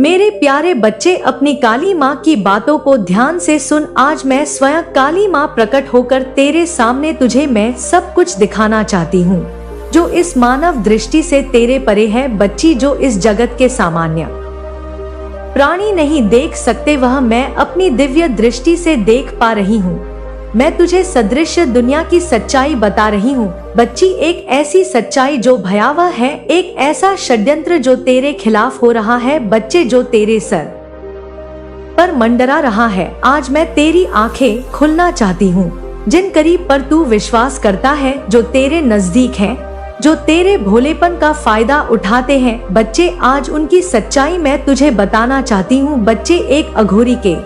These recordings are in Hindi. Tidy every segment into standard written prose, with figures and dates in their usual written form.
मेरे प्यारे बच्चे, अपनी काली माँ की बातों को ध्यान से सुन। आज मैं स्वयं काली माँ प्रकट होकर तेरे सामने तुझे मैं सब कुछ दिखाना चाहती हूँ, जो इस मानव दृष्टि से तेरे परे है। बच्ची, जो इस जगत के सामान्य प्राणी नहीं देख सकते, वह मैं अपनी दिव्य दृष्टि से देख पा रही हूँ। मैं तुझे सदृश्य दुनिया की सच्चाई बता रही हूँ बच्ची, एक ऐसी सच्चाई जो भयावह है, एक ऐसा षड्यंत्र जो तेरे खिलाफ हो रहा है बच्चे, जो तेरे सर पर मंडरा रहा है। आज मैं तेरी आंखें खुलना चाहती हूँ। जिन करीब पर तू विश्वास करता है, जो तेरे नजदीक हैं, जो तेरे भोलेपन का फायदा उठाते हैं बच्चे, आज उनकी सच्चाई मैं तुझे बताना चाहती हूँ बच्चे। एक अघोरी के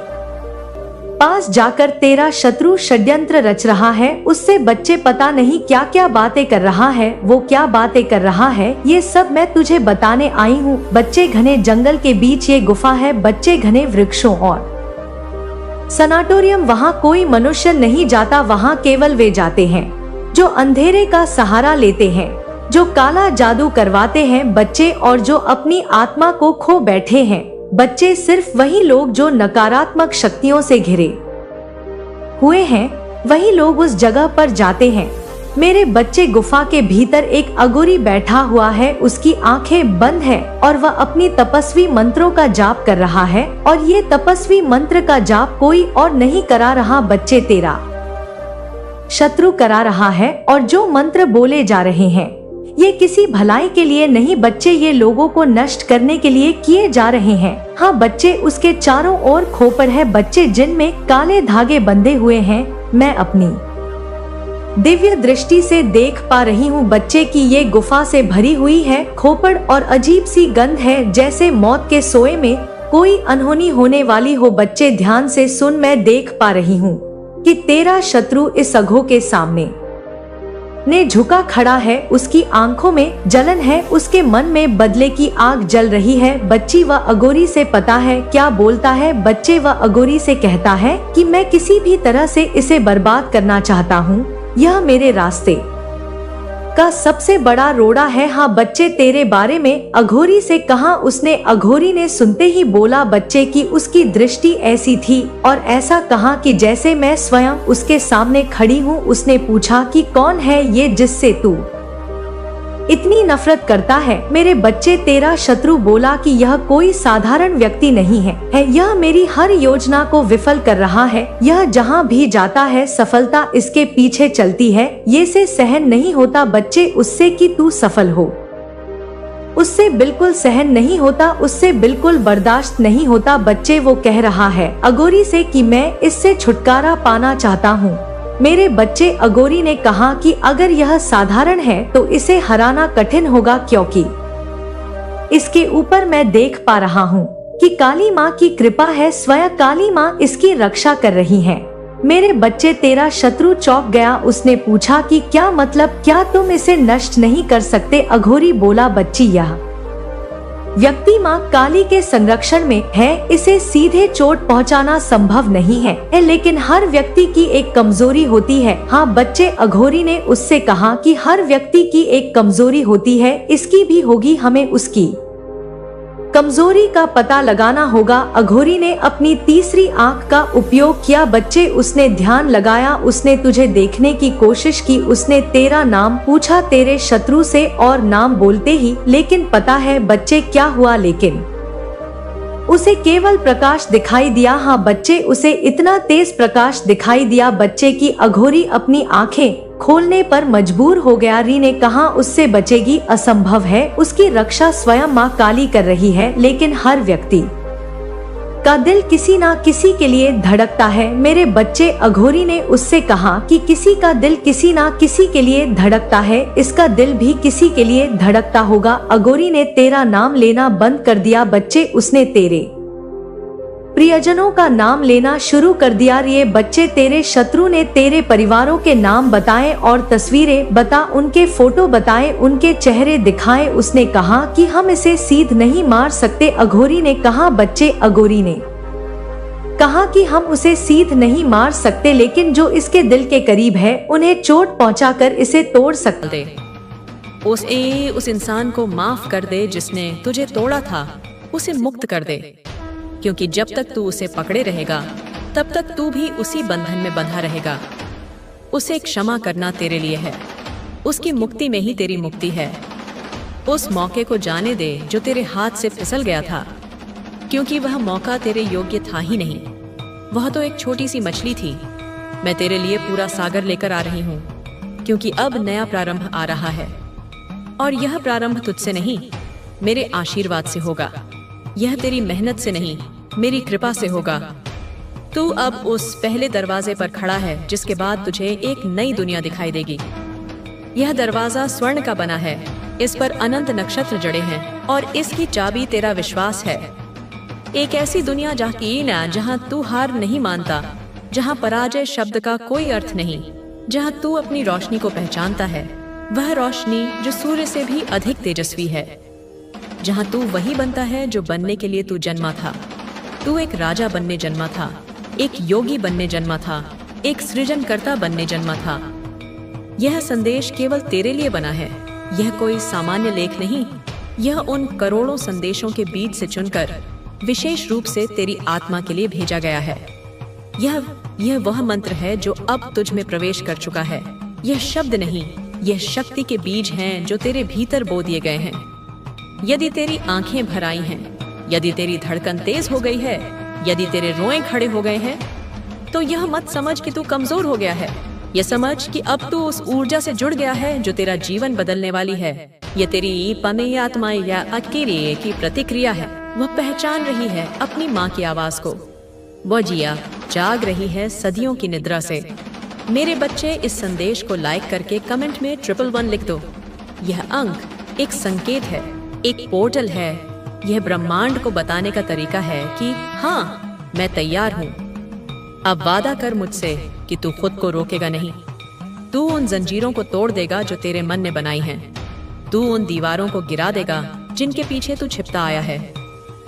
पास जाकर तेरा शत्रु षड्यंत्र रच रहा है। उससे बच्चे पता नहीं क्या क्या बातें कर रहा है। वो क्या बातें कर रहा है ये सब मैं तुझे बताने आई हूँ बच्चे। घने जंगल के बीच ये गुफा है बच्चे, घने वृक्षों और सनाटोरियम। वहाँ कोई मनुष्य नहीं जाता, वहाँ केवल वे जाते हैं जो अंधेरे का सहारा लेते हैं, जो काला जादू करवाते हैं बच्चे, और जो अपनी आत्मा को खो बैठे हैं बच्चे। सिर्फ वही लोग जो नकारात्मक शक्तियों से घिरे हुए हैं, वही लोग उस जगह पर जाते हैं मेरे बच्चे। गुफा के भीतर एक अघोरी बैठा हुआ है, उसकी आंखें बंद है और वह अपनी तपस्वी मंत्रों का जाप कर रहा है। और ये तपस्वी मंत्र का जाप कोई और नहीं करा रहा बच्चे, तेरा शत्रु करा रहा है। और जो मंत्र बोले जा रहे हैं ये किसी भलाई के लिए नहीं बच्चे, ये लोगों को नष्ट करने के लिए किए जा रहे हैं। हाँ बच्चे, उसके चारों ओर खोपड़ है बच्चे, जिनमें काले धागे बंधे हुए हैं। मैं अपनी दिव्य दृष्टि से देख पा रही हूँ बच्चे की ये गुफा से भरी हुई है खोपड़, और अजीब सी गंध है, जैसे मौत के सोए में कोई अनहोनी होने वाली हो बच्चे। ध्यान से सुन, मैं देख पा रही हूँ कि तेरा शत्रु इस अघो के सामने ने झुका खड़ा है। उसकी आंखों में जलन है, उसके मन में बदले की आग जल रही है बच्ची। वह अघोरी से पता है क्या बोलता है बच्चे। वह अघोरी से कहता है कि मैं किसी भी तरह से इसे बर्बाद करना चाहता हूँ, यह मेरे रास्ते का सबसे बड़ा रोड़ा है। हाँ बच्चे, तेरे बारे में अघोरी से कहा उसने। अघोरी ने सुनते ही बोला बच्चे की उसकी दृष्टि ऐसी थी और ऐसा कहा कि जैसे मैं स्वयं उसके सामने खड़ी हूँ। उसने पूछा कि कौन है ये जिससे तू इतनी नफरत करता है मेरे बच्चे। तेरा शत्रु बोला कि यह कोई साधारण व्यक्ति नहीं है, यह मेरी हर योजना को विफल कर रहा है। यह जहाँ भी जाता है सफलता इसके पीछे चलती है। ये से सहन नहीं होता बच्चे उससे कि तू सफल हो, उससे बिल्कुल सहन नहीं होता, उससे बिल्कुल बर्दाश्त नहीं होता बच्चे। वो कह रहा है अघोरी से कि मैं इससे छुटकारा पाना चाहता हूँ मेरे बच्चे। अघोरी ने कहा कि अगर यह साधारण है तो इसे हराना कठिन होगा, क्योंकि इसके ऊपर मैं देख पा रहा हूँ कि काली माँ की कृपा है, स्वयं काली माँ इसकी रक्षा कर रही है मेरे बच्चे। तेरा शत्रु चौंक गया, उसने पूछा कि क्या मतलब, क्या तुम इसे नष्ट नहीं कर सकते? अघोरी बोला बच्ची, यह व्यक्ति माँ काली के संरक्षण में है, इसे सीधे चोट पहुँचाना संभव नहीं है, लेकिन हर व्यक्ति की एक कमजोरी होती है। हाँ बच्चे, अघोरी ने उससे कहा कि हर व्यक्ति की एक कमजोरी होती है, इसकी भी होगी, हमें उसकी कमजोरी का पता लगाना होगा। अघोरी ने अपनी तीसरी आंख का उपयोग किया बच्चे, उसने ध्यान लगाया, उसने तुझे देखने की कोशिश की, उसने तेरा नाम पूछा तेरे शत्रु से और नाम बोलते ही, लेकिन पता है बच्चे क्या हुआ, लेकिन उसे केवल प्रकाश दिखाई दिया। हाँ बच्चे, उसे इतना तेज प्रकाश दिखाई दिया बच्चे की अघोरी अपनी आंखें खोलने पर मजबूर हो गया। री ने कहा उससे बचेगी, असंभव है, उसकी रक्षा स्वयं माँ काली कर रही है। लेकिन हर व्यक्ति का दिल किसी ना किसी के लिए धड़कता है मेरे बच्चे। अघोरी ने उससे कहा कि किसी का दिल किसी ना किसी के लिए धड़कता है, इसका दिल भी किसी के लिए धड़कता होगा। अघोरी ने तेरा नाम लेना बंद कर दिया बच्चे, उसने तेरे प्रियजनों का नाम लेना शुरू कर दिया। ये बच्चे, तेरे शत्रु ने तेरे परिवारों के नाम बताए और तस्वीरें बता, उनके फोटो बताए, उनके चेहरे दिखाए। उसने कहा कि हम इसे सीध नहीं मार सकते। अघोरी ने कहा बच्चे, अघोरी ने कहा कि हम उसे सीध नहीं मार सकते, लेकिन जो इसके दिल के करीब है उन्हें चोट पहुंचाकर इसे तोड़ सकते। उस इंसान को माफ कर दे जिसने तुझे तोड़ा था, उसे मुक्त कर दे, क्योंकि जब तक तू उसे पकड़े रहेगा तब तक तू भी उसी बंधन में बंधा रहेगा। उसे क्षमा करना तेरे लिए है, उसकी मुक्ति में ही तेरी मुक्ति है। उस मौके को जाने दे जो तेरे हाथ से फिसल गया था, क्योंकि वह मौका तेरे योग्य था ही नहीं। वह तो एक छोटी सी मछली थी। मैं तेरे लिए पूरा सागर लेकर आ रही हूँ, क्योंकि अब नया प्रारंभ आ रहा है, और यह प्रारंभ तुझसे नहीं, मेरे आशीर्वाद से होगा। यह तेरी मेहनत से नहीं, मेरी कृपा से होगा। तू अब उस पहले दरवाजे पर खड़ा है जिसके बाद तुझे एक नई दुनिया दिखाई देगी। यह दरवाजा स्वर्ण का बना है, इस पर अनंत नक्षत्र जड़े हैं, और इसकी चाबी तेरा विश्वास है। एक ऐसी दुनिया जहाँ तू हार नहीं मानता, जहाँ पराजय शब्द का कोई अर्थ नहीं, जहाँ तू अपनी रोशनी को पहचानता है, वह रोशनी जो सूर्य से भी अधिक तेजस्वी है। जहाँ तू वही बनता है जो बनने के लिए तू जन्मा था। तू एक राजा बनने जन्मा था, एक योगी बनने जन्मा था, एक सृजनकर्ता बनने जन्मा था। यह संदेश केवल तेरे लिए बना है। यह कोई सामान्य लेख नहीं, यह उन करोड़ों संदेशों के बीच से चुनकर विशेष रूप से तेरी आत्मा के लिए भेजा गया है। यह वह मंत्र है जो अब तुझ में प्रवेश कर चुका है। यह शब्द नहीं, यह शक्ति के बीज हैं जो तेरे भीतर बो दिए गए हैं। यदि तेरी आंखें भर आई हैं, यदि तेरी धड़कन तेज हो गई है, यदि तेरे रोए खड़े हो गए हैं, तो यह मत समझ कि तू कमजोर हो गया है। यह समझ कि अब तू उस ऊर्जा से जुड़ गया है जो तेरा जीवन बदलने वाली है। यह तेरी पने आत्मा या अकेले की प्रतिक्रिया है। वह पहचान रही है अपनी माँ की आवाज को। वह जिया जाग रही है सदियों की निद्रा से। मेरे बच्चे, इस संदेश को लाइक करके कमेंट में 111 लिख दो। यह अंक एक संकेत है, एक पोर्टल है। यह ब्रह्मांड को बताने का तरीका है कि हाँ, मैं तैयार हूँ। अब वादा कर मुझसे कि तू खुद को रोकेगा नहीं। तू उन जंजीरों को तोड़ देगा जो तेरे मन ने बनाई हैं। तू उन दीवारों को गिरा देगा जिनके पीछे तू छिपता आया है।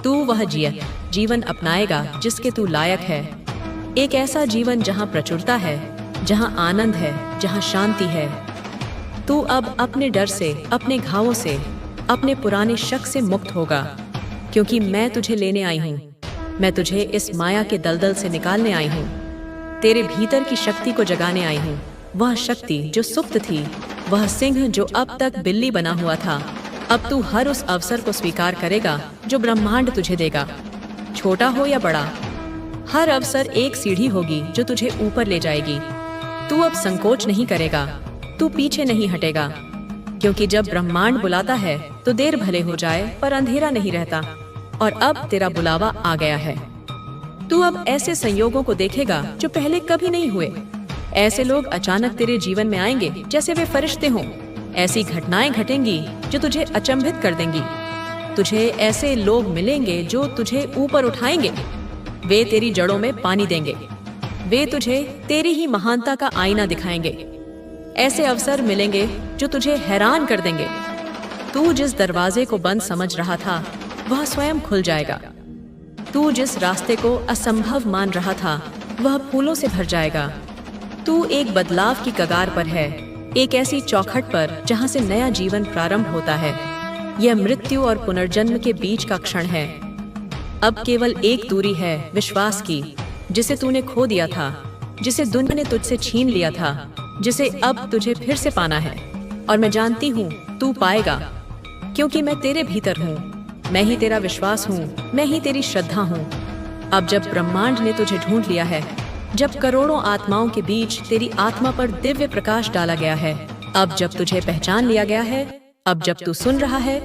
तू वह जीवन अपनाएगा जिसके तू लायक है। एक ऐसा जीवन जहाँ प्रचुरता है, जहाँ आनंद है, जहाँ शांति है। तू अब अपने डर से, अपने घावों से, अपने पुराने शक से मुक्त होगा, क्योंकि मैं तुझे लेने आई हूँ। मैं तुझे इस माया के दलदल से निकालने आई हूँ। तेरे भीतर की शक्ति को जगाने आई हूँ। वह शक्ति जो सुप्त थी, वह सिंह जो अब तक बिल्ली बना हुआ था। अब तू हर उस अवसर को स्वीकार करेगा जो ब्रह्मांड तुझे देगा, छोटा हो या बड़ा। हर अवसर एक सीढ़ी होगी जो तुझे ऊपर ले जाएगी। तू अब संकोच नहीं करेगा, तू पीछे नहीं हटेगा, क्योंकि जब ब्रह्मांड बुलाता है तो देर भले हो जाए पर अंधेरा नहीं रहता। और अब तेरा बुलावा आ गया है। तू अब ऐसे संयोगों को देखेगा जो पहले कभी नहीं हुए। ऐसे लोग अचानक तेरे जीवन में आएंगे जैसे वे फरिश्ते हों। ऐसी घटनाएं घटेंगी जो तुझे अचंभित कर देंगी। तुझे ऐसे लोग मिलेंगे जो तुझे ऊपर उठाएंगे। वे तेरी जड़ों में पानी देंगे। वे तुझे तेरी ही महानता का आईना दिखाएंगे। ऐसे अवसर मिलेंगे जो तुझे हैरान कर देंगे। तू जिस दरवाजे को बंद समझ रहा था, वह स्वयं खुल जाएगा। तू जिस रास्ते को असंभव मान रहा था, वह फूलों से भर जाएगा। तू एक बदलाव की कगार पर है, एक ऐसी चौखट पर जहां से नया जीवन प्रारंभ होता है। यह मृत्यु और पुनर्जन्म के बीच का क्षण है। अब केवल एक दूरी है, विश्वास की, जिसे तूने खो दिया था, जिसे दुनिया ने तुझसे छीन लिया था, जिसे अब तुझे फिर से पाना है। और मैं जानती हूँ तू पाएगा, क्योंकि मैं तेरे भीतर हूँ। मैं ही तेरा विश्वास हूँ, मैं ही तेरी श्रद्धा हूँ। अब जब ब्रह्मांड ने तुझे ढूंढ लिया है, जब करोड़ों आत्माओं के बीच तेरी आत्मा पर दिव्य प्रकाश डाला गया है, अब जब तुझे पहचान लिया गया है, अब जब तू सुन रहा है,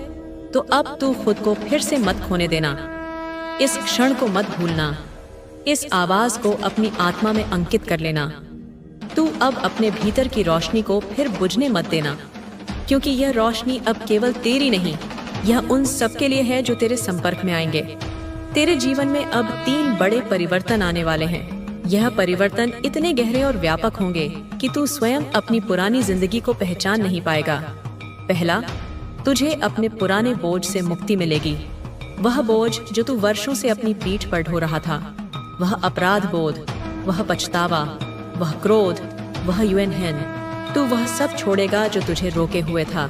तो अब तू खुद को फिर से मत खोने देना। इस क्षण को मत भूलना। इस आवाज को अपनी आत्मा में अंकित कर लेना। तू अब अपने भीतर की रोशनी को फिर बुझने मत देना, क्योंकि यह रोशनी अब केवल तेरी नहीं, यह उन सबके लिए है जो तेरे संपर्क में आएंगे। तेरे जीवन में अब 3 बड़े परिवर्तन आने वाले हैं। यह परिवर्तन इतने गहरे और व्यापक होंगे कि तू स्वयं अपनी पुरानी जिंदगी को पहचान नहीं पाएगा। पहला, तुझे अपने पुराने बोझ से मुक्ति मिलेगी। वह बोझ जो तू वर्षों से अपनी पीठ पर ढो रहा था, वह अपराध बोध, वह पछतावा, वह क्रोध, वह यूएनएन, तू वह सब छोड़ेगा जो तुझे रोके हुए था।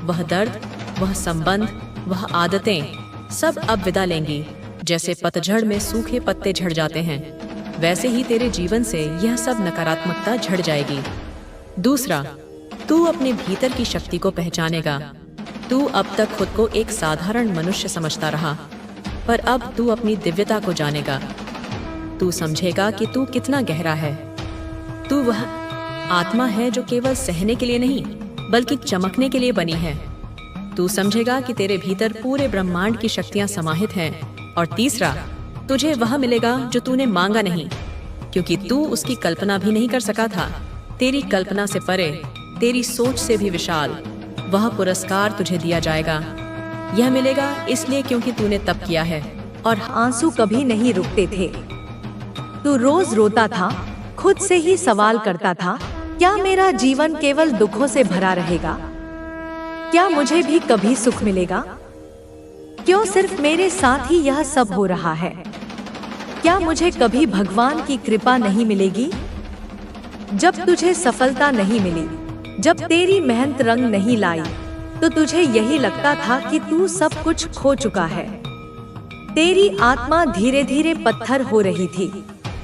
वह दर्द, वह संबंध, वह आदतें, सब अब विदा लेंगी। जैसे पतझड़ में सूखे पत्ते झड़ जाते हैं, वैसे ही तेरे जीवन से यह सब नकारात्मकता झड़ जाएगी। दूसरा, तू अपने भीतर की शक्ति को पहचानेगा। तू अब तक खुद को एक साधारण मनुष्य समझता रहा, पर अब तू अपनी दिव्यता को जानेगा। तू समझेगा कि तू कितना गहरा है। तू वह आत्मा है जो केवल सहने के लिए नहीं, बल्कि चमकने के लिए बनी है। तू समझेगा कि तेरे भीतर पूरे ब्रह्मांड की शक्तियां समाहित हैं। और तीसरा, तुझे वह मिलेगा जो तूने मांगा नहीं, क्योंकि तू उसकी कल्पना भी नहीं कर सका था। तेरी कल्पना से परे, तेरी सोच से भी विशाल वह पुरस्कार तुझे दिया जाएगा। यह मिलेगा इसलिए क्योंकि तूने तप किया है। और आंसू कभी नहीं रुकते थे। तू रोज रोता था, खुद से ही सवाल करता था, क्या मेरा जीवन केवल दुखों से भरा रहेगा? क्या मुझे भी कभी सुख मिलेगा? क्यों सिर्फ मेरे साथ ही यह सब हो रहा है? क्या मुझे कभी भगवान की कृपा नहीं मिलेगी? जब तुझे सफलता नहीं मिली, जब तेरी मेहनत रंग नहीं लाई, तो तुझे यही लगता था कि तू सब कुछ खो चुका है। तेरी आत्मा धीरे धीरे पत्थर हो रही थी।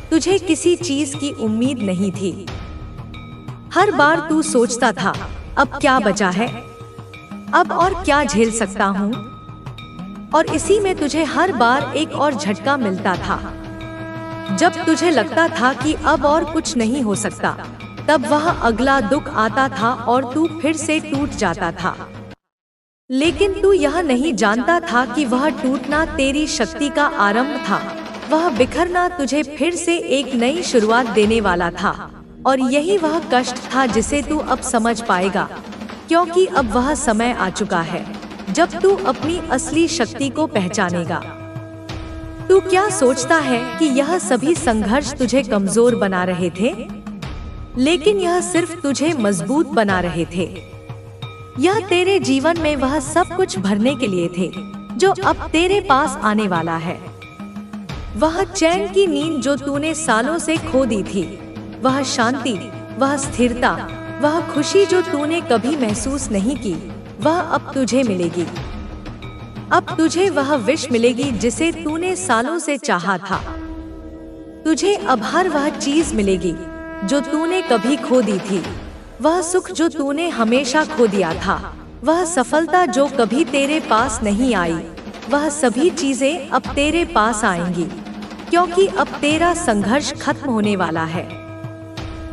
तुझे किसी चीज की उम्मीद नहीं थी। हर बार तू सोचता था, अब क्या बचा है? अब और क्या झेल सकता हूँ? और इसी में तुझे हर बार एक और झटका मिलता था। जब तुझे लगता था कि अब और कुछ नहीं हो सकता, तब वह अगला दुख आता था और तू फिर से टूट जाता था। लेकिन तू यह नहीं जानता था कि वह टूटना तेरी शक्ति का आरंभ था। वह बिखरना तुझे फिर से एक नई शुरुआत देने वाला था। और यही वह कष्ट था जिसे तू अब समझ पाएगा, क्योंकि अब वह समय आ चुका है जब तू अपनी असली शक्ति को पहचानेगा। तू क्या सोचता है कि यह सभी संघर्ष तुझे कमजोर बना रहे थे? लेकिन यह सिर्फ तुझे मजबूत बना रहे थे। यह तेरे जीवन में वह सब कुछ भरने के लिए थे जो अब तेरे पास आने वाला है। वह चैन की नींद जो तूने सालों से खो दी थी, वह शांति, वह स्थिरता, वह खुशी जो तूने कभी महसूस नहीं की, वह अब तुझे मिलेगी। अब तुझे वह विश मिलेगी जिसे तूने सालों से चाहा था। तुझे अब हर वह चीज मिलेगी जो तूने कभी खो दी थी। वह सुख जो तूने हमेशा खो दिया था, वह सफलता जो कभी तेरे पास नहीं आई, वह सभी चीजें अब तेरे पास आएंगी, क्योंकि अब तेरा संघर्ष खत्म होने वाला है।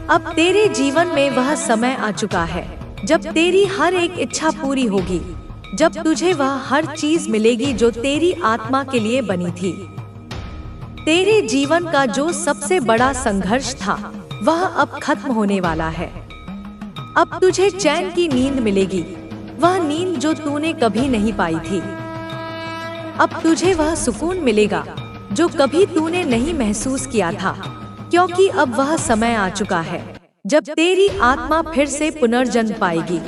अब तेरे जीवन में वह समय आ चुका है जब तेरी हर एक इच्छा पूरी होगी, जब तुझे वह हर चीज मिलेगी जो तेरी आत्मा के लिए बनी थी। तेरे जीवन का जो सबसे बड़ा संघर्ष था, वह अब खत्म होने वाला है। अब तुझे चैन की नींद मिलेगी, वह नींद जो तूने कभी नहीं पाई थी। अब तुझे वह सुकून मिलेगा जो कभी तूने नहीं महसूस किया था, क्योंकि अब वह समय आ चुका है जब तेरी आत्मा फिर से पुनर्जन्म पाएगी।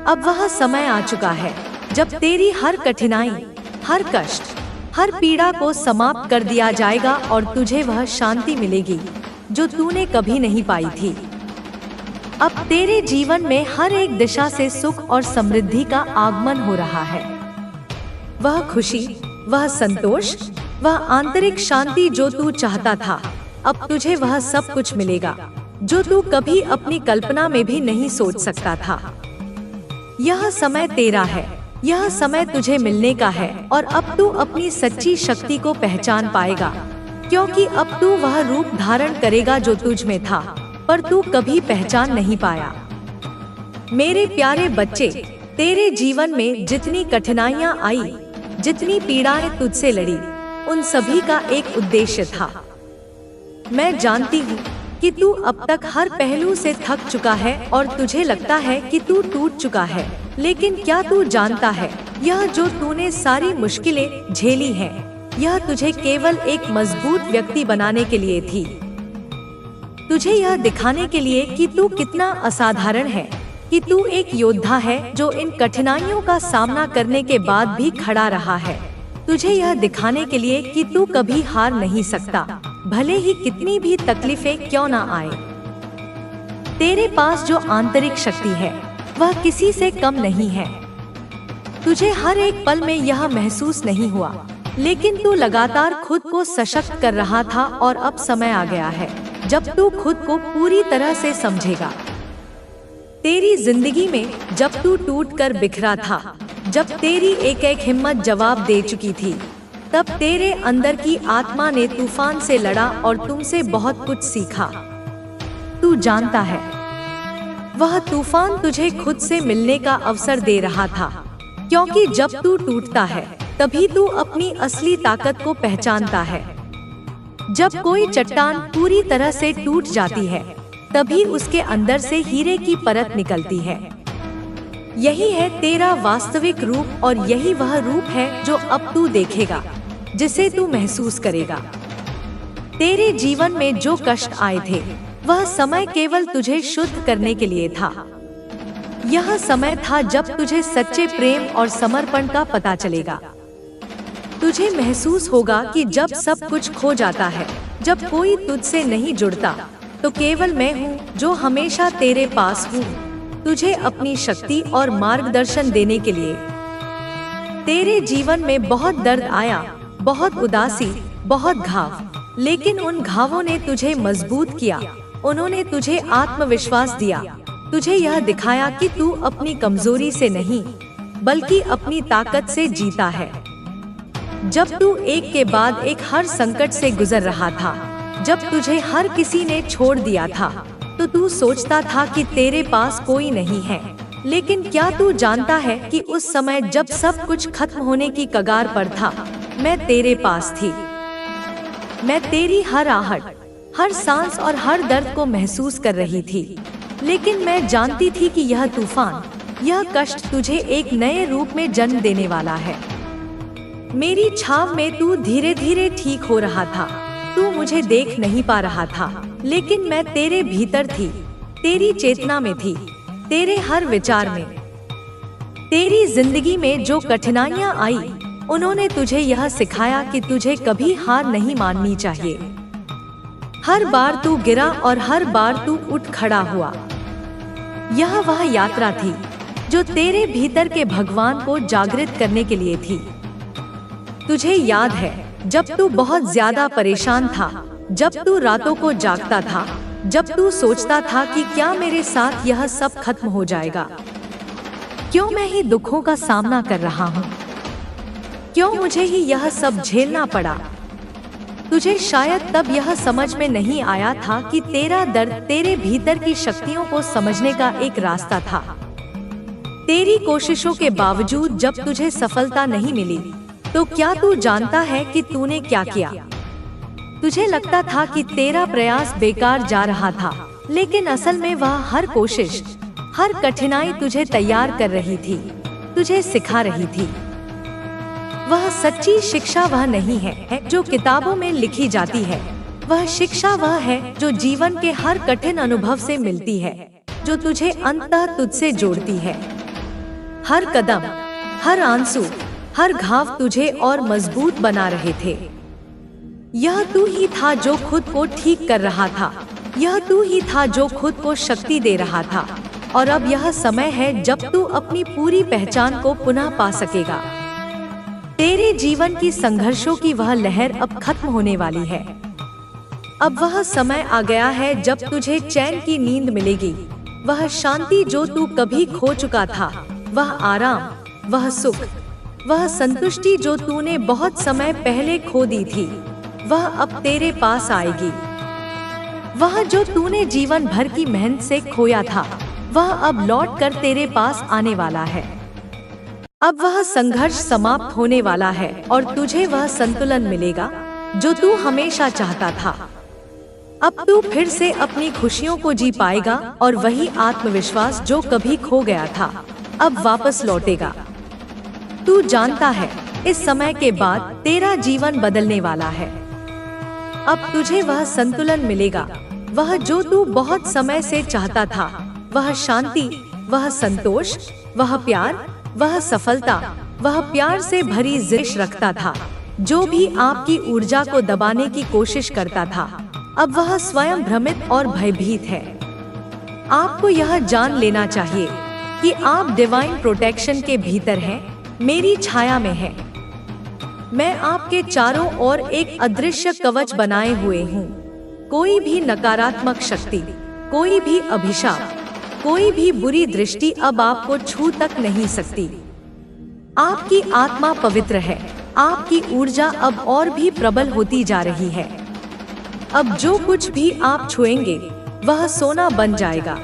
अब वह समय आ चुका है जब तेरी हर कठिनाई, हर कष्ट, हर पीड़ा को समाप्त कर दिया जाएगा और तुझे वह शांति मिलेगी जो तूने कभी नहीं पाई थी। अब तेरे जीवन में हर एक दिशा से सुख और समृद्धि का आगमन हो रहा है। वह खुशी, वह संतोष, वह आंतरिक शांति जो तू चाहता था, अब तुझे वह सब कुछ मिलेगा जो तू कभी अपनी कल्पना में भी नहीं सोच सकता था। यह समय तेरा है, यह समय तुझे मिलने का है और अब तू अपनी सच्ची शक्ति को पहचान पाएगा, क्योंकि अब तू वह रूप धारण करेगा जो तुझ में था, पर तू कभी पहचान नहीं पाया। मेरे प्यारे बच्चे, तेरे जीवन में जितनी कठिनाइयां आई, जितनी पीड़ाएं तुझसे लड़ी, उन सभी का एक उद्देश्य था। मैं जानती हूँ कि तू अब तक हर पहलू से थक चुका है और तुझे लगता है कि तू टूट चुका है, लेकिन क्या तू जानता है, यह जो तूने सारी मुश्किलें झेली हैं, यह तुझे केवल एक मजबूत व्यक्ति बनाने के लिए थी। तुझे यह दिखाने के लिए कि तू कितना असाधारण है, कि तू एक योद्धा है जो इन कठिनाइयों का सामना करने के बाद भी खड़ा रहा है। तुझे यह दिखाने के लिए कि तू कभी हार नहीं सकता, भले ही कितनी भी तकलीफें क्यों ना आए। तेरे पास जो आंतरिक शक्ति है, वह किसी से कम नहीं है। तुझे हर एक पल में यह महसूस नहीं हुआ, लेकिन तू लगातार खुद को सशक्त कर रहा था और अब समय आ गया है जब तू खुद को पूरी तरह से समझेगा। तेरी जिंदगी में जब तू टूट कर बिखरा था, जब तेरी एक एक हिम्मत जवाब दे चुकी थी, तब तेरे अंदर की आत्मा ने तूफान से लड़ा और तुमसे बहुत कुछ सीखा। तू जानता है, वह तूफान तुझे खुद से मिलने का अवसर दे रहा था, क्योंकि जब तू टूटता है तभी तू अपनी असली ताकत को पहचानता है। जब कोई चट्टान पूरी तरह से टूट जाती है, तभी उसके अंदर से हीरे की परत निकलती है। यही है तेरा वास्तविक रूप और यही वह रूप है जो अब तू देखेगा, जिसे तू महसूस करेगा। तेरे जीवन में जो कष्ट आए थे, वह समय केवल तुझे शुद्ध करने के लिए था। यह समय था जब तुझे सच्चे प्रेम और समर्पण का पता चलेगा। तुझे महसूस होगा कि जब सब कुछ खो जाता है, जब कोई तुझसे नहीं जुड़ता, तो केवल मैं हूँ जो हमेशा तेरे पास हूँ, तुझे अपनी शक्ति और मार्गदर्शन देने के लिए। तेरे जीवन में बहुत दर्द आया, बहुत उदासी, बहुत घाव, लेकिन उन घावों ने तुझे मजबूत किया। उन्होंने तुझे आत्मविश्वास दिया, तुझे यह दिखाया कि तू अपनी कमजोरी से नहीं, बल्कि अपनी ताकत से जीता है। जब तू एक के बाद एक हर संकट से गुजर रहा था, जब तुझे हर किसी ने छोड़ दिया था, तो तू सोचता था कि तेरे पास कोई नहीं है। लेकिन क्या तू जानता है कि उस समय जब सब कुछ खत्म होने की कगार पर था, मैं तेरे पास थी। मैं तेरी हर आहट, हर सांस और हर दर्द को महसूस कर रही थी। लेकिन मैं जानती थी कि यह तूफान, यह कष्ट तुझे एक नए रूप में जन्म देने वाला है। मेरी छाव में तू धीरे धीरे ठीक हो रहा था। तू मुझे देख नहीं पा रहा था, लेकिन मैं तेरे भीतर थी, तेरी चेतना में थी, तेरे हर विचार में। तेरी जिंदगी में जो कठिनाइयां आई, उन्होंने तुझे यह सिखाया कि तुझे कभी हार नहीं माननी चाहिए। हर बार तू गिरा और हर बार तू उठ खड़ा हुआ। यह वह यात्रा थी जो तेरे भीतर के भगवान को जागृत करने के लिए थी। तुझे याद है, जब तू बहुत ज्यादा परेशान था, जब तू रातों को जागता था, जब तू सोचता था कि क्या मेरे साथ यह सब खत्म हो जाएगा? क्यों मैं ही दुखों का सामना कर रहा हूँ? क्यों मुझे ही यह सब झेलना पड़ा? तुझे शायद तब यह समझ में नहीं आया था कि तेरा दर्द तेरे भीतर की शक्तियों को समझने का एक रास्ता था। तेरी कोशिशों के बावजूद जब तुझे सफलता नहीं मिली, तो क्या तू जानता है कि तूने क्या किया? तुझे लगता था कि तेरा प्रयास बेकार जा रहा था, लेकिन असल में वह हर कोशिश, हर कठिनाई तुझे तैयार कर रही थी, तुझे सिखा रही थी। वह सच्ची शिक्षा वह नहीं है जो किताबों में लिखी जाती है। वह शिक्षा वह है जो जीवन के हर कठिन अनुभव से मिलती है, जो तुझे अंततः तुझसे जोड़ती है। हर कदम, हर आंसू, हर घाव तुझे और मजबूत बना रहे थे। यह तू ही था जो खुद को ठीक कर रहा था, यह तू ही था जो खुद को शक्ति दे रहा था। और अब यह समय है जब तू अपनी पूरी पहचान को पुनः पा सकेगा। तेरे जीवन की संघर्षों की वह लहर अब खत्म होने वाली है। अब वह समय आ गया है जब तुझे चैन की नींद मिलेगी, वह शांति जो तू कभी खो चुका था, वह आराम, वह सुख, वह संतुष्टि जो तूने बहुत समय पहले खो दी थी, वह अब तेरे पास आएगी। वह जो तूने जीवन भर की मेहनत से खोया था, वह अब लौट कर तेरे पास आने वाला है। अब वह संघर्ष समाप्त होने वाला है और तुझे वह संतुलन मिलेगा जो तू हमेशा चाहता था। अब तू फिर से अपनी खुशियों को जी पाएगा और वही आत्मविश्वास जो कभी खो गया था, अब वापस लौटेगा। तू जानता है, इस समय के बाद तेरा जीवन बदलने वाला है। अब तुझे वह संतुलन मिलेगा, वह जो तू बहुत समय से चाहता था, वह शांति, वह संतोष, वह प्यार, वह सफलता, वह प्यार से भरी जिंदगी रखता था। जो भी आपकी ऊर्जा को दबाने की कोशिश करता था, अब वह स्वयं भ्रमित और भयभीत है। आपको यह जान लेना चाहिए कि आप डिवाइन प्रोटेक्शन के भीतर हैं। मेरी छाया में है। मैं आपके चारों ओर एक अदृश्य कवच बनाए हुए हूँ। कोई भी नकारात्मक शक्ति, कोई भी अभिशाप, कोई भी बुरी दृष्टि अब आपको छू तक नहीं सकती। आपकी आत्मा पवित्र है। आपकी ऊर्जा अब और भी प्रबल होती जा रही है। अब जो कुछ भी आप छुएंगे वह सोना बन जाएगा।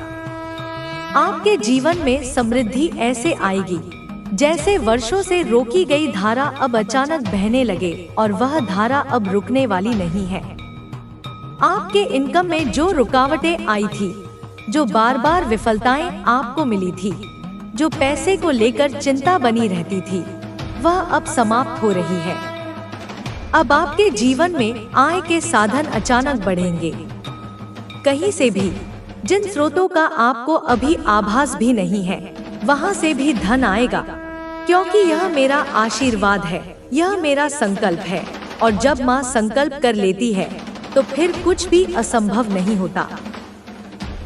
आपके जीवन में समृद्धि ऐसे आएगी जैसे वर्षों से रोकी गई धारा अब अचानक बहने लगे और वह धारा अब रुकने वाली नहीं है। आपके इनकम में जो रुकावटें आई थी, जो बार बार विफलताएं आपको मिली थी, जो पैसे को लेकर चिंता बनी रहती थी, वह अब समाप्त हो रही है। अब आपके जीवन में आय के साधन अचानक बढ़ेंगे। कहीं से भी, जिन स्रोतों का आपको अभी आभास भी नहीं है, वहां से भी धन आएगा, क्योंकि यह मेरा आशीर्वाद है, यह मेरा संकल्प है। और जब माँ संकल्प कर लेती है तो फिर कुछ भी असंभव नहीं होता।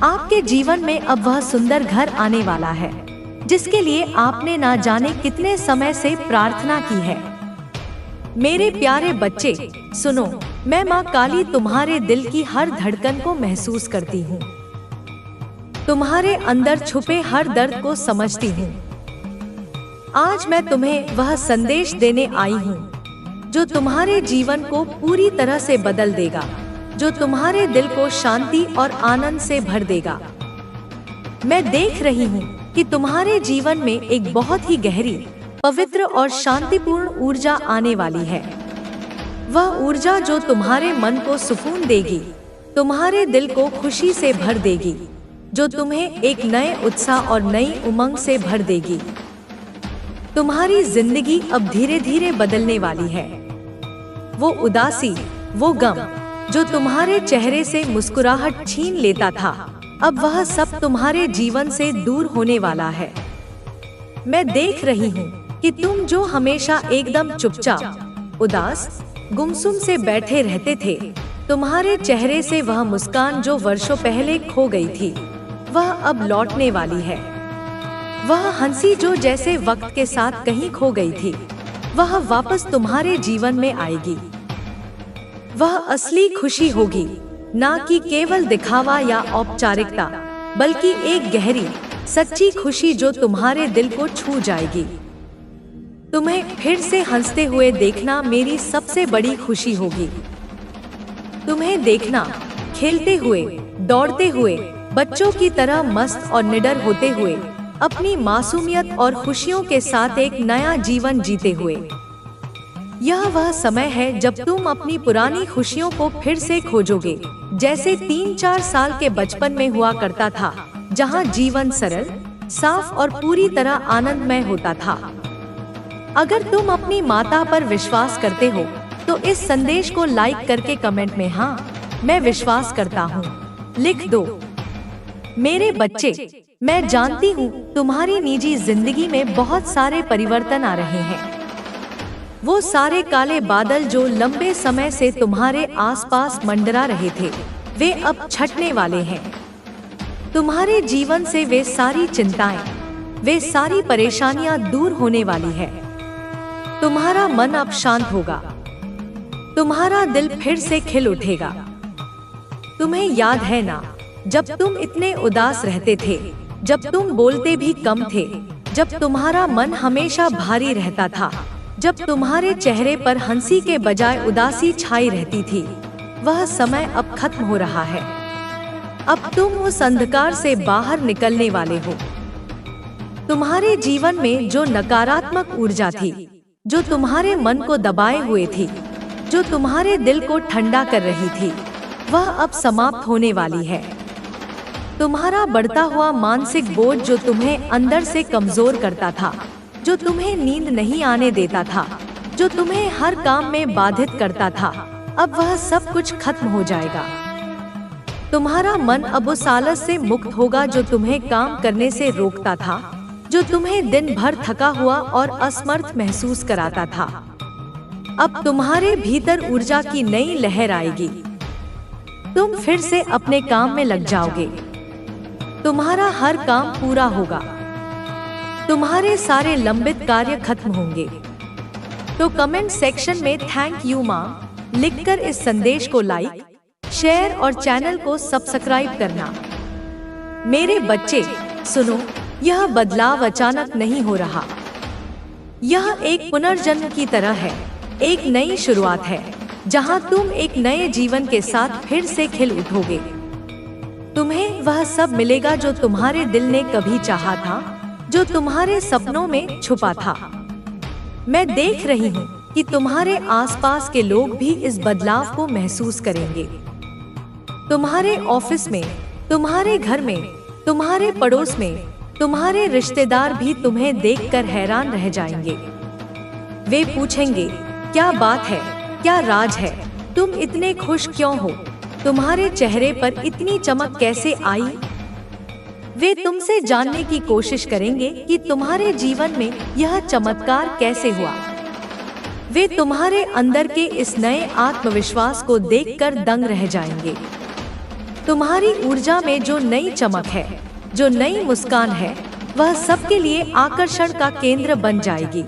आपके जीवन में अब वह सुंदर घर आने वाला है जिसके लिए आपने ना जाने कितने समय से प्रार्थना की है। मेरे प्यारे बच्चे सुनो, मैं माँ काली तुम्हारे दिल की हर धड़कन को महसूस करती हूँ। तुम्हारे अंदर छुपे हर दर्द को समझती हूँ। आज मैं तुम्हें वह संदेश देने आई हूँ जो तुम्हारे जीवन को पूरी तरह से बदल देगा, जो तुम्हारे दिल को शांति और आनंद से भर देगा। मैं देख रही हूँ कि तुम्हारे जीवन में एक बहुत ही गहरी, पवित्र और शांतिपूर्ण ऊर्जा आने वाली है। वह ऊर्जा जो तुम्हारे मन को सुकून देगी, तुम्हारे दिल को खुशी से भर देगी, जो तुम्हें एक नए उत्साह और नई उमंग से भर देगी। तुम्हारी जिंदगी अब धीरे धीरे बदलने वाली है। वो उदासी, वो गम जो तुम्हारे चेहरे से मुस्कुराहट छीन लेता था, अब वह सब तुम्हारे जीवन से दूर होने वाला है। मैं देख रही हूँ कि तुम जो हमेशा एकदम चुपचाप, उदास, गुमसुम से बैठे रहते थे, तुम्हारे चेहरे से वह मुस्कान जो वर्षों पहले खो गई थी, वह अब लौटने वाली है। वह हंसी जो जैसे वक्त के साथ कहीं खो गई थी, वह वापस तुम्हारे जीवन में आएगी। वह असली खुशी होगी, ना कि केवल दिखावा या औपचारिकता, बल्कि एक गहरी, सच्ची खुशी जो तुम्हारे दिल को छू जाएगी। तुम्हें फिर से हंसते हुए देखना मेरी सबसे बड़ी खुशी होगी। तुम्हें देखना खेलते हुए, दौड़ते हुए, बच्चों की तरह मस्त और निडर होते हुए, अपनी मासूमियत और खुशियों के साथ एक नया जीवन जीते हुए। यह वह समय है जब तुम अपनी पुरानी खुशियों को फिर से खोजोगे, जैसे 3-4 साल के बचपन में हुआ करता था, जहां जीवन सरल, साफ और पूरी तरह आनंदमय होता था। अगर तुम अपनी माता पर विश्वास करते हो तो इस संदेश को लाइक करके कमेंट में हाँ, मैं विश्वास करता हूँ लिख दो। मेरे बच्चे, मैं जानती हूँ तुम्हारी निजी जिंदगी में बहुत सारे परिवर्तन आ रहे हैं। वो सारे काले बादल जो लंबे समय से तुम्हारे आसपास मंडरा रहे थे, वे अब छटने वाले हैं। तुम्हारे जीवन से वे सारी चिंताएं, वे सारी परेशानियां दूर होने वाली है। तुम्हारा मन अब शांत होगा, तुम्हारा दिल फिर से खिल उठेगा। तुम्हें याद है ना, जब तुम इतने उदास रहते थे, जब तुम बोलते भी कम थे, जब तुम्हारा मन हमेशा भारी रहता था, जब तुम्हारे चेहरे पर हंसी के बजाय उदासी छाई रहती थी, वह समय अब खत्म हो रहा है। अब तुम उस अंधकार से बाहर निकलने वाले हो। तुम्हारे जीवन में जो नकारात्मक ऊर्जा थी, जो तुम्हारे मन को दबाए हुए थी, जो तुम्हारे दिल को ठंडा कर रही थी, वह अब समाप्त होने वाली है। तुम्हारा बढ़ता हुआ मानसिक बोझ जो तुम्हें अंदर से कमजोर करता था, जो तुम्हें नींद नहीं आने देता था, जो तुम्हें हर काम में बाधित करता था, अब वह सब कुछ खत्म हो जाएगा। तुम्हारा मन अब उस आलस से मुक्त होगा जो तुम्हें काम करने से रोकता था, जो तुम्हें दिन भर थका हुआ और असमर्थ महसूस कराता था। अब तुम्हारे भीतर ऊर्जा की नई लहर आएगी। तुम फिर से अपने काम में लग जाओगे। तुम्हारा हर काम पूरा होगा। तुम्हारे सारे लंबित कार्य खत्म होंगे। तो कमेंट सेक्शन में थैंक यू माँ लिखकर इस संदेश को लाइक, शेयर और चैनल को सब्सक्राइब करना। मेरे बच्चे सुनो, यह बदलाव अचानक नहीं हो रहा। यह एक पुनर्जन्म की तरह है, एक नई शुरुआत है जहां तुम एक नए जीवन के साथ फिर से खिल उठोगे। तुम्हें वह सब मिलेगा जो तुम्हारे दिल ने कभी चाहा था, जो तुम्हारे सपनों में छुपा था। मैं देख रही हूँ कि तुम्हारे आसपास के लोग भी इस बदलाव को महसूस करेंगे। तुम्हारे ऑफिस में, तुम्हारे घर में, तुम्हारे पड़ोस में, तुम्हारे रिश्तेदार भी तुम्हें देखकर हैरान रह जाएंगे। वे पूछेंगे, क्या बात है, क्या राज है, तुम इतने खुश क्यों हो, तुम्हारे चेहरे पर इतनी चमक कैसे आई? वे तुमसे जानने की कोशिश करेंगे कि तुम्हारे जीवन में यह चमत्कार कैसे हुआ। वे तुम्हारे अंदर के इस नए आत्मविश्वास को देखकर दंग रह जाएंगे। तुम्हारी ऊर्जा में जो नई चमक है, जो नई मुस्कान है, वह सबके लिए आकर्षण का केंद्र बन जाएगी।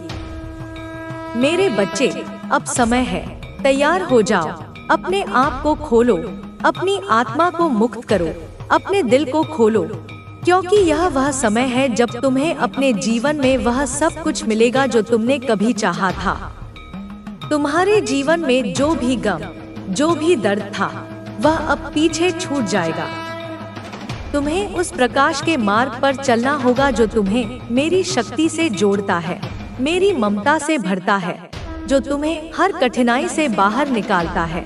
मेरे बच्चे, अब समय है, तैयार हो जाओ। अपने आप को खोलो, अपनी आत्मा को मुक्त करो, अपने दिल को खोलो, क्योंकि यह वह समय है जब तुम्हें अपने जीवन में वह सब कुछ मिलेगा जो तुमने कभी चाहा था। तुम्हारे जीवन में जो भी गम, जो भी दर्द था, वह अब पीछे छूट जाएगा। तुम्हें उस प्रकाश के मार्ग पर चलना होगा जो तुम्हें मेरी शक्ति से जोड़ता है, मेरी ममता से भरता है, जो तुम्हें हर कठिनाई से बाहर निकालता है।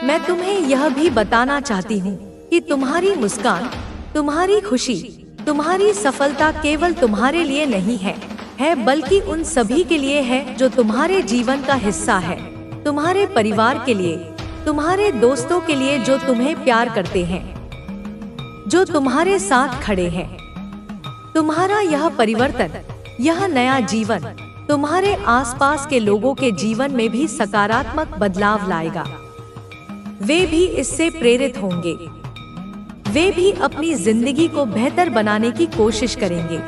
मैं तुम्हें यह भी बताना चाहती हूँ कि तुम्हारी मुस्कान, तुम्हारी खुशी, तुम्हारी सफलता केवल तुम्हारे लिए नहीं है बल्कि उन सभी के लिए है जो तुम्हारे जीवन का हिस्सा है। तुम्हारे परिवार के लिए, तुम्हारे दोस्तों के लिए जो तुम्हें प्यार करते हैं, जो तुम्हारे साथ खड़े हैं। तुम्हारा यह परिवर्तन, यह नया जीवन तुम्हारे आसपास के लोगों के जीवन में भी सकारात्मक बदलाव लाएगा। वे भी इससे प्रेरित होंगे। वे भी अपनी जिंदगी को बेहतर बनाने की कोशिश करेंगे।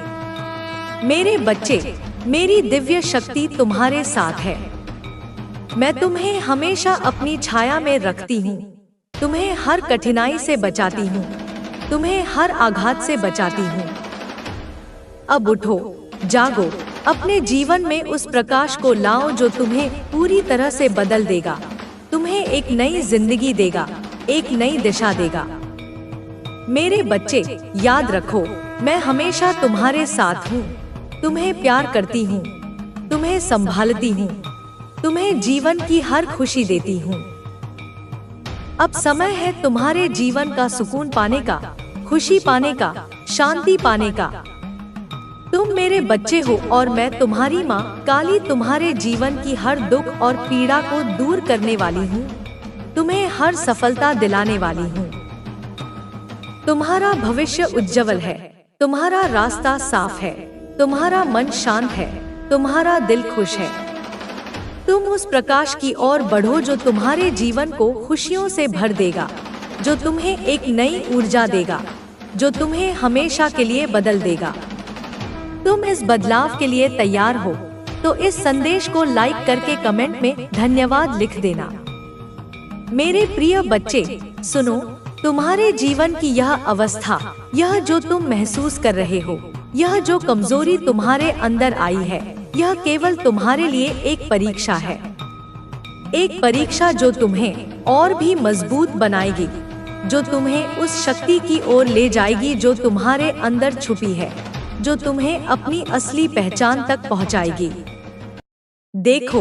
मेरे बच्चे, मेरी दिव्य शक्ति तुम्हारे साथ है। मैं तुम्हें हमेशा अपनी छाया में रखती हूँ, तुम्हें हर कठिनाई से बचाती हूँ, तुम्हें हर आघात से बचाती हूँ। अब उठो, जागो, अपने जीवन में उस प्रकाश को लाओ जो तुम्हें पूरी तरह से बदल देगा, तुम्हें एक नई जिंदगी देगा, एक नई दिशा देगा। मेरे बच्चे, याद रखो, मैं हमेशा तुम्हारे साथ हूँ, तुम्हें प्यार करती हूँ, तुम्हें संभालती हूँ, तुम्हें जीवन की हर खुशी देती हूँ। अब समय है तुम्हारे जीवन का सुकून पाने का, खुशी पाने का, शांति पाने का। तुम मेरे बच्चे हो और मैं तुम्हारी माँ काली तुम्हारे जीवन की हर दुख और पीड़ा को दूर करने वाली हूँ, तुम्हें हर सफलता दिलाने वाली हूँ। तुम्हारा भविष्य उज्जवल है, तुम्हारा रास्ता साफ है, तुम्हारा मन शांत है, तुम्हारा दिल खुश है। तुम उस प्रकाश की ओर बढ़ो जो तुम्हारे जीवन को खुशियों से भर देगा, जो तुम्हें एक नई ऊर्जा देगा, जो तुम्हें हमेशा के लिए बदल देगा। तुम इस बदलाव के लिए तैयार हो तो इस संदेश को लाइक करके कमेंट में धन्यवाद लिख देना। मेरे प्रिय बच्चे, सुनो, तुम्हारे जीवन की यह अवस्था, यह जो तुम महसूस कर रहे हो, यह जो कमजोरी तुम्हारे अंदर आई है, यह केवल तुम्हारे लिए एक परीक्षा है। एक परीक्षा जो तुम्हें और भी मजबूत बनाएगी, जो तुम्हें उस शक्ति की ओर ले जाएगी जो तुम्हारे अंदर छुपी है, जो तुम्हें अपनी असली पहचान तक पहुंचाएगी। देखो,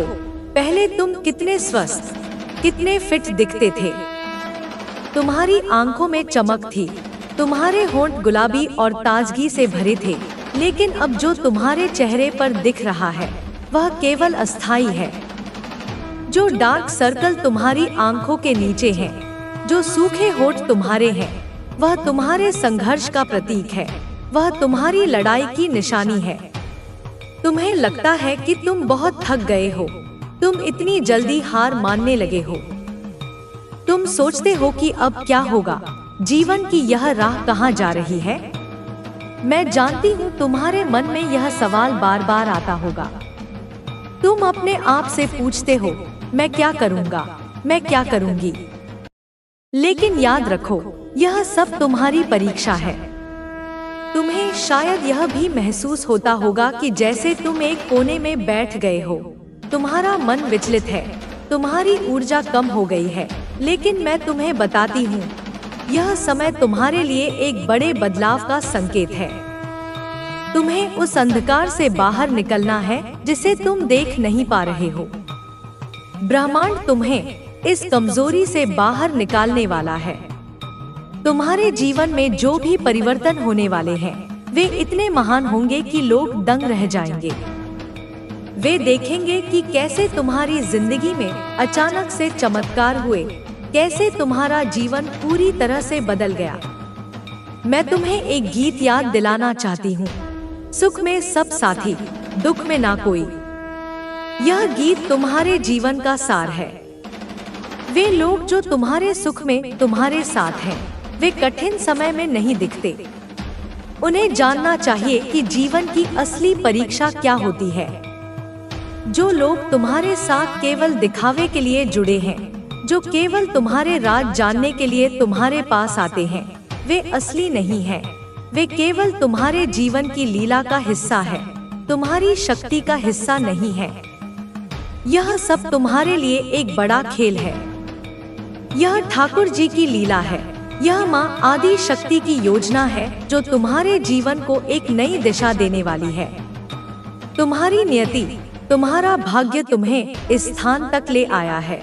पहले तुम कितने स्वस्थ, कितने फिट दिखते थे। तुम्हारी आंखों में चमक थी, तुम्हारे होंठ गुलाबी और ताजगी से भरे थे, लेकिन अब जो तुम्हारे चेहरे पर दिख रहा है वह केवल अस्थाई है। जो डार्क सर्कल तुम्हारी आंखों के नीचे हैं, जो सूखे होंठ तुम्हारे हैं, वह तुम्हारे संघर्ष का प्रतीक है, वह तुम्हारी लड़ाई की निशानी है। तुम्हें लगता है कि तुम बहुत थक गए हो, तुम इतनी जल्दी हार मानने लगे हो। तुम सोचते हो कि अब क्या होगा, जीवन की यह राह कहाँ जा रही है। मैं जानती हूँ तुम्हारे मन में यह सवाल बार बार आता होगा। तुम अपने आप से पूछते हो, मैं क्या करूँगा, मैं क्या करूँगी। लेकिन याद रखो, यह सब तुम्हारी परीक्षा है। तुम्हें शायद यह भी महसूस होता होगा कि जैसे तुम एक कोने में बैठ गए हो, तुम्हारा मन विचलित है, तुम्हारी ऊर्जा कम हो गई है। लेकिन मैं तुम्हें बताती हूँ, यह समय तुम्हारे लिए एक बड़े बदलाव का संकेत है। तुम्हें उस अंधकार से बाहर निकलना है जिसे तुम देख नहीं पा रहे हो। ब्रह्मांड तुम्हें इस कमजोरी से बाहर निकालने वाला है। तुम्हारे जीवन में जो भी परिवर्तन होने वाले हैं, वे इतने महान होंगे कि लोग दंग रह जाएंगे। वे देखेंगे कि कैसे तुम्हारी जिंदगी में अचानक से चमत्कार हुए, कैसे तुम्हारा जीवन पूरी तरह से बदल गया। मैं तुम्हें एक गीत याद दिलाना चाहती हूँ, सुख में सब साथी, दुख में ना कोई। यह गीत तुम्हारे जीवन का सार है। वे लोग जो तुम्हारे सुख में तुम्हारे साथ हैं, वे कठिन समय में नहीं दिखते। उन्हें जानना चाहिए कि जीवन की असली परीक्षा क्या होती है। जो लोग तुम्हारे साथ केवल दिखावे के लिए जुड़े हैं, जो केवल तुम्हारे राज जानने के लिए तुम्हारे पास आते हैं, वे असली नहीं हैं। वे केवल तुम्हारे जीवन की लीला का हिस्सा है, तुम्हारी शक्ति का हिस्सा नहीं है। यह सब तुम्हारे लिए एक बड़ा खेल है। यह ठाकुर जी की लीला है। यह माँ आदि शक्ति की योजना है जो तुम्हारे जीवन को एक नई दिशा देने वाली है। तुम्हारी नियति, तुम्हारा भाग्य तुम्हें इस स्थान तक ले आया है।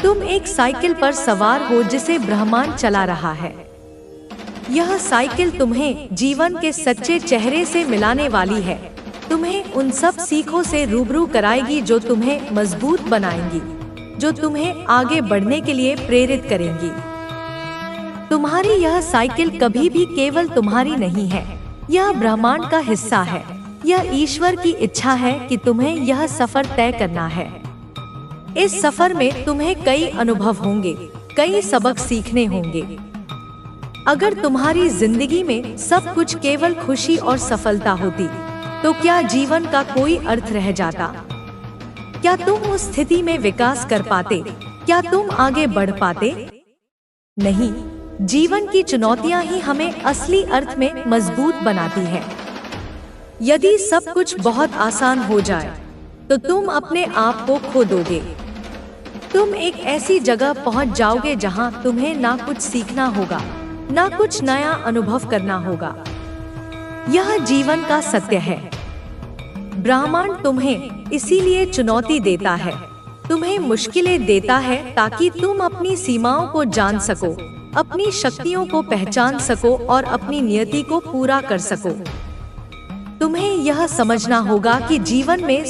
तुम एक साइकिल पर सवार हो जिसे ब्रह्मांड चला रहा है। यह साइकिल तुम्हें जीवन के सच्चे चेहरे से मिलाने वाली है। तुम्हें उन सब सीखों से रूबरू कराएगी जो तुम्हें मजबूत बनाएंगी, जो तुम्हें आगे बढ़ने के लिए प्रेरित करेंगी। तुम्हारी यह साइकिल कभी भी केवल तुम्हारी नहीं है, यह ब्रह्मांड का हिस्सा है। यह ईश्वर की इच्छा है कि तुम्हें यह सफर तय करना है। इस सफर में तुम्हें कई अनुभव होंगे, कई सबक सीखने होंगे। अगर तुम्हारी जिंदगी में सब कुछ केवल खुशी और सफलता होती, तो क्या जीवन का कोई अर्थ रह जाता? क्या तुम उस स्थिति में विकास कर पाते? क्या तुम आगे बढ़ पाते? नहीं, जीवन की चुनौतियां ही हमें असली अर्थ में मजबूत बनाती हैं। यदि सब कुछ बहुत आसान हो जाए, तो तुम अपने आप को खो दोगे। तुम एक ऐसी जगह पहुंच जाओगे जहां तुम्हें ना कुछ सीखना होगा, ना कुछ नया अनुभव करना होगा। यह जीवन का सत्य है। ब्रह्मांड तुम्हें इसीलिए चुनौती देता है, तुम्हें मुश्किलें देता है ताकि तुम अपनी सीमाओं को जान सको, अपनी शक्तियों को पहचान सको और अपनी नियति को पूरा कर सको। तुम्हें यह समझना होगा कि जीवन में